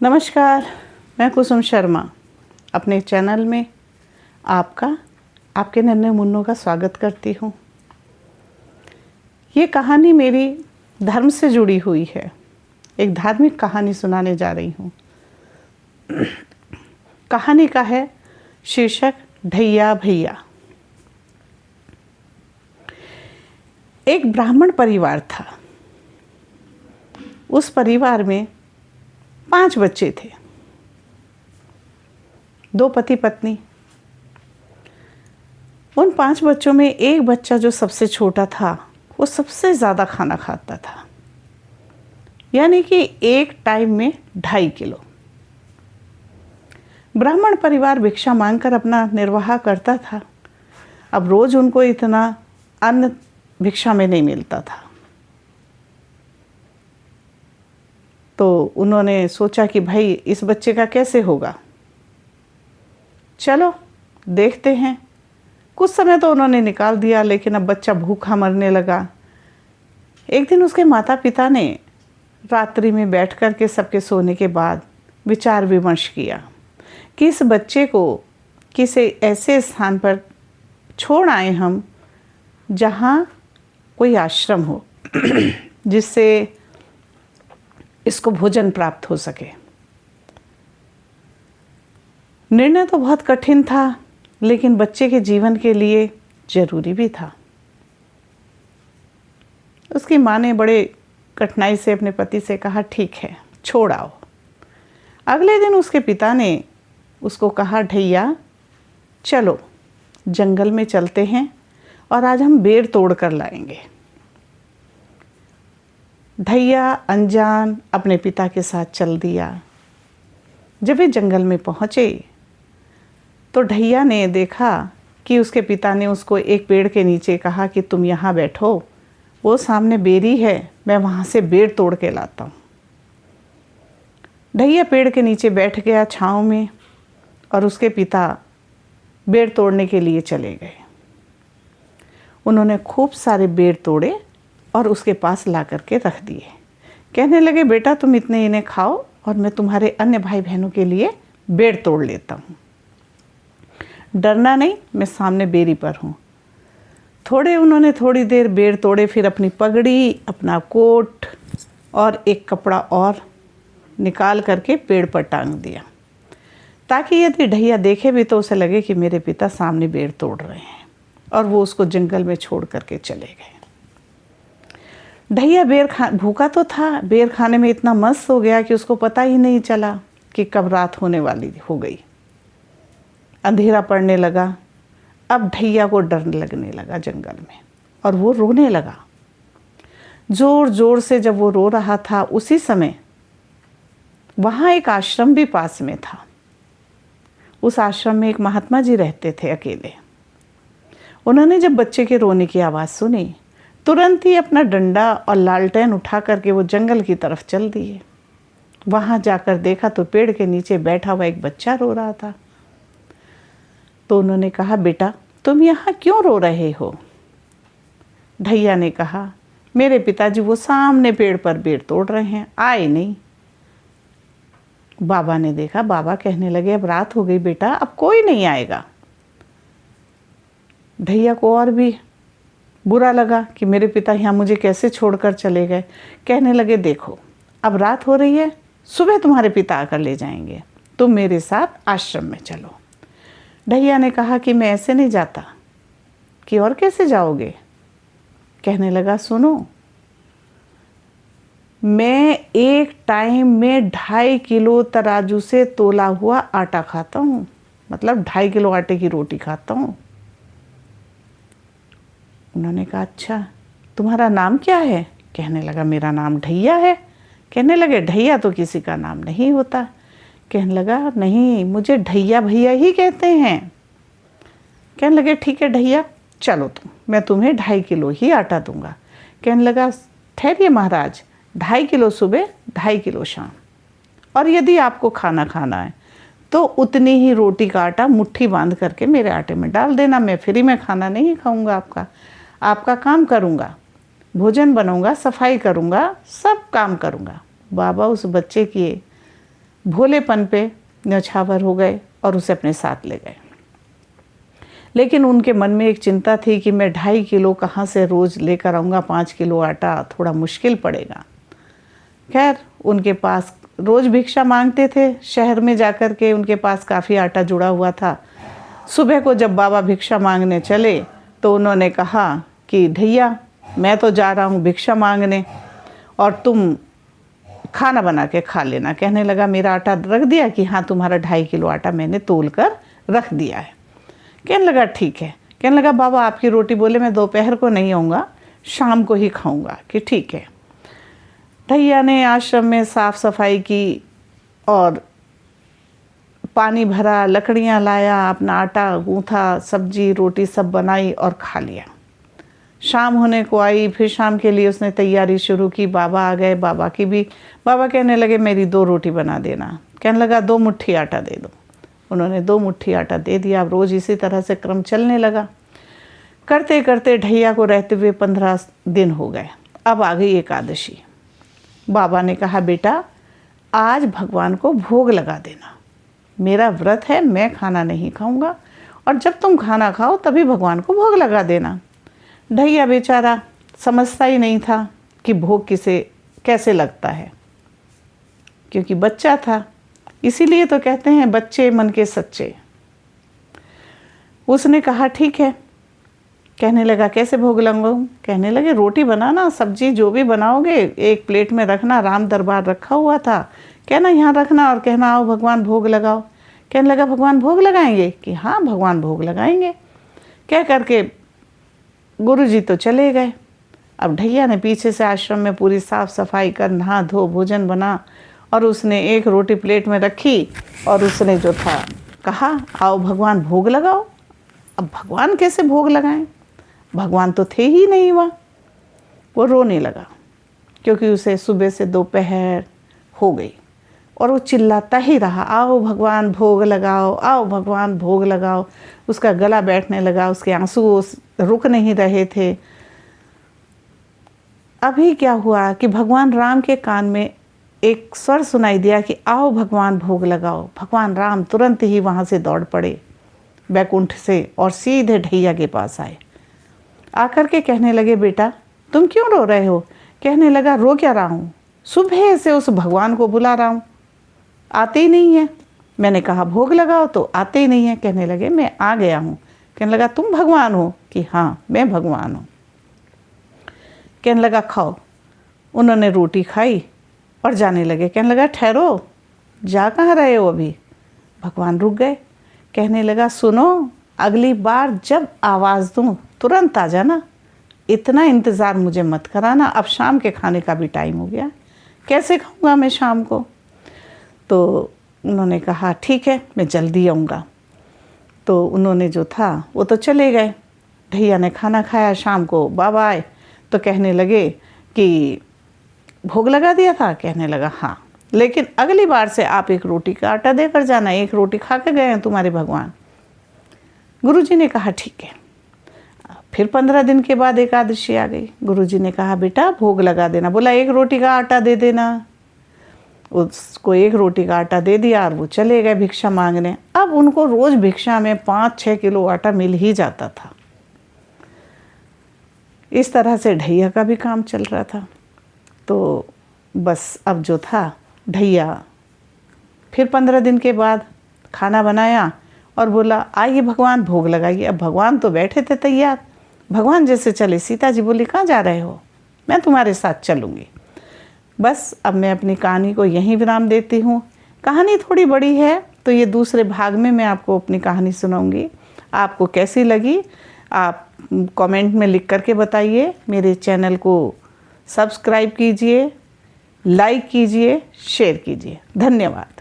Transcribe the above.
नमस्कार, मैं कुसुम शर्मा अपने चैनल में आपके नन्हे मुन्नों का स्वागत करती हूँ। ये कहानी मेरी धर्म से जुड़ी हुई है। एक धार्मिक कहानी सुनाने जा रही हूँ। कहानी का है शीर्षक ढैया भैया। एक ब्राह्मण परिवार था। उस परिवार में 5 बच्चे थे, 2 पति पत्नी। उन 5 बच्चों में एक बच्चा जो सबसे छोटा था वो सबसे ज़्यादा खाना खाता था, यानी कि एक टाइम में 2.5 किलो। ब्राह्मण परिवार भिक्षा मांगकर अपना निर्वाह करता था। अब रोज़ उनको इतना अन्न भिक्षा में नहीं मिलता था, तो उन्होंने सोचा कि भाई इस बच्चे का कैसे होगा, चलो देखते हैं। कुछ समय तो उन्होंने निकाल दिया, लेकिन अब बच्चा भूखा मरने लगा। एक दिन उसके माता पिता ने रात्रि में बैठ कर के सबके सोने के बाद विचार विमर्श किया कि इस बच्चे को किसी ऐसे स्थान पर छोड़ आए हम जहाँ कोई आश्रम हो जिससे इसको भोजन प्राप्त हो सके। निर्णय तो बहुत कठिन था, लेकिन बच्चे के जीवन के लिए जरूरी भी था। उसकी माँ ने बड़े कठिनाई से अपने पति से कहा, ठीक है छोड़ आओ। अगले दिन उसके पिता ने उसको कहा, ढैया चलो जंगल में चलते हैं और आज हम बेर तोड़ कर लाएंगे। ढैया अनजान अपने पिता के साथ चल दिया। जब वे जंगल में पहुँचे तो ढैया ने देखा कि उसके पिता ने उसको एक पेड़ के नीचे कहा कि तुम यहाँ बैठो, वो सामने बेरी है, मैं वहाँ से बेर तोड़ के लाता हूँ। ढैया पेड़ के नीचे बैठ गया छाँव में, और उसके पिता बेर तोड़ने के लिए चले गए। उन्होंने खूब सारे बेर तोड़े और उसके पास ला करके रख दिए। कहने लगे, बेटा तुम इतने इन्हें खाओ और मैं तुम्हारे अन्य भाई बहनों के लिए बेर तोड़ लेता हूँ। डरना नहीं, मैं सामने बेरी पर हूँ। उन्होंने थोड़ी देर बेर तोड़े, फिर अपनी पगड़ी, अपना कोट और एक कपड़ा और निकाल करके पेड़ पर टांग दिया, ताकि यदि ढैया देखे भी तो उसे लगे कि मेरे पिता सामने बेर तोड़ रहे हैं, और वो उसको जंगल में छोड़ करके चले गए। ढैया भूखा तो था, बेर खाने में इतना मस्त हो गया कि उसको पता ही नहीं चला कि कब रात होने वाली हो गई। अंधेरा पड़ने लगा। अब ढैया को डर लगने लगा जंगल में, और वो रोने लगा जोर जोर से। जब वो रो रहा था उसी समय वहाँ एक आश्रम भी पास में था। उस आश्रम में एक महात्मा जी रहते थे अकेले। उन्होंने जब बच्चे के रोने की आवाज़ सुनी, तुरंत ही अपना डंडा और लालटेन उठा करके वो जंगल की तरफ चल दिए। वहाँ जाकर देखा तो पेड़ के नीचे बैठा हुआ एक बच्चा रो रहा था। तो उन्होंने कहा, बेटा तुम यहाँ क्यों रो रहे हो? ढैया ने कहा, मेरे पिताजी वो सामने पेड़ पर बेर तोड़ रहे हैं, आए नहीं। बाबा ने देखा, बाबा कहने लगे, अब रात हो गई बेटा, अब कोई नहीं आएगा। ढैया को और भी बुरा लगा कि मेरे पिता यहाँ मुझे कैसे छोड़कर चले गए। कहने लगे, देखो अब रात हो रही है, सुबह तुम्हारे पिता आकर ले जाएंगे, तुम मेरे साथ आश्रम में चलो। ढैया ने कहा कि मैं ऐसे नहीं जाता। कि और कैसे जाओगे? कहने लगा, सुनो, मैं एक टाइम में 2.5 किलो तराजू से तोला हुआ आटा खाता हूँ, मतलब 2.5 किलो आटे की रोटी खाता हूँ। उन्होंने कहा, अच्छा तुम्हारा नाम क्या है? कहने लगा, मेरा नाम ढैया है। कहने लगे, ढैया तो किसी का नाम नहीं होता। कहने लगा, नहीं मुझे ढैया भैया ही कहते हैं। कहने लगे, ठीक है ढैया चलो मैं तुम्हें 2.5 किलो ही आटा दूंगा। कहने लगा, ठहरिए महाराज, 2.5 किलो सुबह 2.5 किलो शाम, और यदि आपको खाना है तो उतनी ही रोटी का आटा मुट्ठी बांध करके मेरे आटे में डाल देना। मैं फ्री में खाना नहीं खाऊंगा, आपका काम करूंगा, भोजन बनाऊंगा, सफाई करूंगा, सब काम करूंगा। बाबा उस बच्चे की भोलेपन पे न्यौछावर हो गए और उसे अपने साथ ले गए। लेकिन उनके मन में एक चिंता थी कि मैं 2.5 किलो कहाँ से रोज़ लेकर आऊँगा, 5 किलो आटा थोड़ा मुश्किल पड़ेगा। खैर उनके पास रोज़ भिक्षा मांगते थे, शहर में जाकर के उनके पास काफ़ी आटा जुड़ा हुआ था। सुबह को जब बाबा भिक्षा मांगने चले तो उन्होंने कहा कि ढैया मैं तो जा रहा हूँ भिक्षा मांगने और तुम खाना बना के खा लेना। कहने लगा मेरा आटा रख दिया कि हाँ तुम्हारा 2.5 किलो आटा मैंने तोल कर रख दिया है। कहने लगा ठीक है। कहने लगा बाबा आपकी रोटी। बोले मैं दोपहर को नहीं आऊँगा, शाम को ही खाऊँगा। कि ठीक है। ढैया ने आश्रम में साफ़ सफाई की और पानी भरा, लकड़ियाँ लाया, अपना आटा गूँथा, सब्जी रोटी सब बनाई और खा लिया। शाम होने को आई, फिर शाम के लिए उसने तैयारी शुरू की। बाबा आ गए, बाबा की भी। बाबा कहने लगे मेरी 2 रोटी बना देना। कहने लगा 2 मुट्ठी आटा दे दो। उन्होंने 2 मुट्ठी आटा दे दिया। अब रोज़ इसी तरह से क्रम चलने लगा। करते करते ढैया को रहते हुए 15 दिन हो गए। अब आ गई एकादशी। बाबा ने कहा बेटा आज भगवान को भोग लगा देना, मेरा व्रत है, मैं खाना नहीं खाऊंगा और जब तुम खाना खाओ तभी भगवान को भोग लगा देना। ढैया बेचारा समझता ही नहीं था कि भोग किसे कैसे लगता है, क्योंकि बच्चा था। इसीलिए तो कहते हैं बच्चे मन के सच्चे। उसने कहा ठीक है। कहने लगा कैसे भोग लगाऊं? कहने लगे रोटी बनाना, सब्जी जो भी बनाओगे एक प्लेट में रखना, राम दरबार रखा हुआ था, कहना यहाँ रखना और कहना आओ भगवान भोग लगाओ। कहने लगा भगवान भोग लगाएंगे? कि हाँ भगवान भोग लगाएंगे। कह करके गुरुजी तो चले गए। अब ढैया ने पीछे से आश्रम में पूरी साफ सफाई कर, नहा धो, भोजन बना और उसने एक रोटी प्लेट में रखी और उसने जो था कहा आओ भगवान भोग लगाओ। अब भगवान कैसे भोग लगाएं? भगवान तो थे ही नहीं वहाँ। वो रोने लगा क्योंकि उसे सुबह से दोपहर हो गई और वो चिल्लाता ही रहा आओ भगवान भोग लगाओ, आओ भगवान भोग लगाओ। उसका गला बैठने लगा, उसके आंसू रुक नहीं रहे थे। अभी क्या हुआ कि भगवान राम के कान में एक स्वर सुनाई दिया कि आओ भगवान भोग लगाओ। भगवान राम तुरंत ही वहाँ से दौड़ पड़े बैकुंठ से और सीधे ढैया के पास आए। आकर के कहने लगे बेटा तुम क्यों रो रहे हो? कहने लगा रो क्या रहा हूँ, सुबह से उस भगवान को बुला रहा हूँ, आते ही नहीं है। मैंने कहा भोग लगाओ तो आते ही नहीं है। कहने लगे मैं आ गया हूँ। कहने लगा तुम भगवान हो? कि हाँ मैं भगवान हूँ। कहने लगा खाओ। उन्होंने रोटी खाई और जाने लगे। कहने लगा ठहरो, जा कहाँ रहे हो अभी? भगवान रुक गए। कहने लगा सुनो अगली बार जब आवाज़ दूँ तुरंत आ जाना, इतना इंतज़ार मुझे मत कराना। अब शाम के खाने का भी टाइम हो गया, कैसे खाऊंगा मैं शाम को? तो उन्होंने कहा ठीक है मैं जल्दी आऊँगा। तो उन्होंने जो था वो तो चले गए। ढैया ने खाना खाया। शाम को बाबा आए तो कहने लगे कि भोग लगा दिया था? कहने लगा हाँ, लेकिन अगली बार से आप 1 रोटी का आटा देकर जाना, 1 रोटी खा के गए हैं तुम्हारे भगवान। गुरुजी ने कहा ठीक है। फिर 15 दिन के बाद एकादशी आ गई। गुरुजी ने कहा बेटा भोग लगा देना। बोला 1 रोटी का आटा दे देना। उसको 1 रोटी का आटा दे दिया और वो चले गए भिक्षा मांगने। अब उनको रोज भिक्षा में 5-6 किलो आटा मिल ही जाता था। इस तरह से ढैया का भी काम चल रहा था। तो बस अब जो था ढैया फिर 15 दिन के बाद खाना बनाया और बोला आइए भगवान भोग लगाइए। अब भगवान तो बैठे थे तैयार। भगवान जैसे चले, सीता जी बोली कहाँ जा रहे हो? मैं तुम्हारे साथ चलूँगी। बस अब मैं अपनी कहानी को यहीं विराम देती हूँ। कहानी थोड़ी बड़ी है तो ये दूसरे भाग में मैं आपको अपनी कहानी सुनाऊंगी। आपको कैसी लगी आप कमेंट में लिख करके बताइए। मेरे चैनल को सब्सक्राइब कीजिए, लाइक कीजिए, शेयर कीजिए। धन्यवाद।